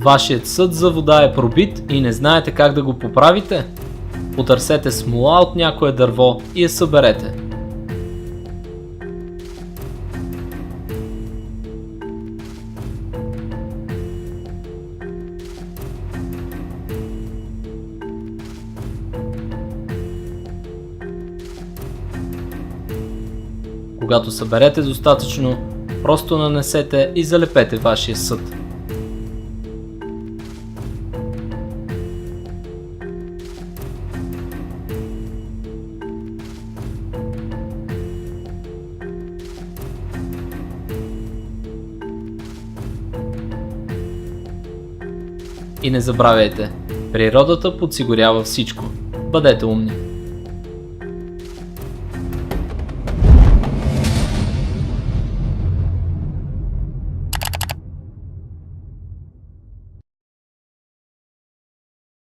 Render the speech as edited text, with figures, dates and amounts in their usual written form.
Вашият съд за вода е пробит и не знаете как да го поправите? Потърсете смола от някое дърво и я съберете. Когато съберете достатъчно, просто нанесете и залепете вашия съд. И не забравяйте, природата подсигурява всичко. Бъдете умни!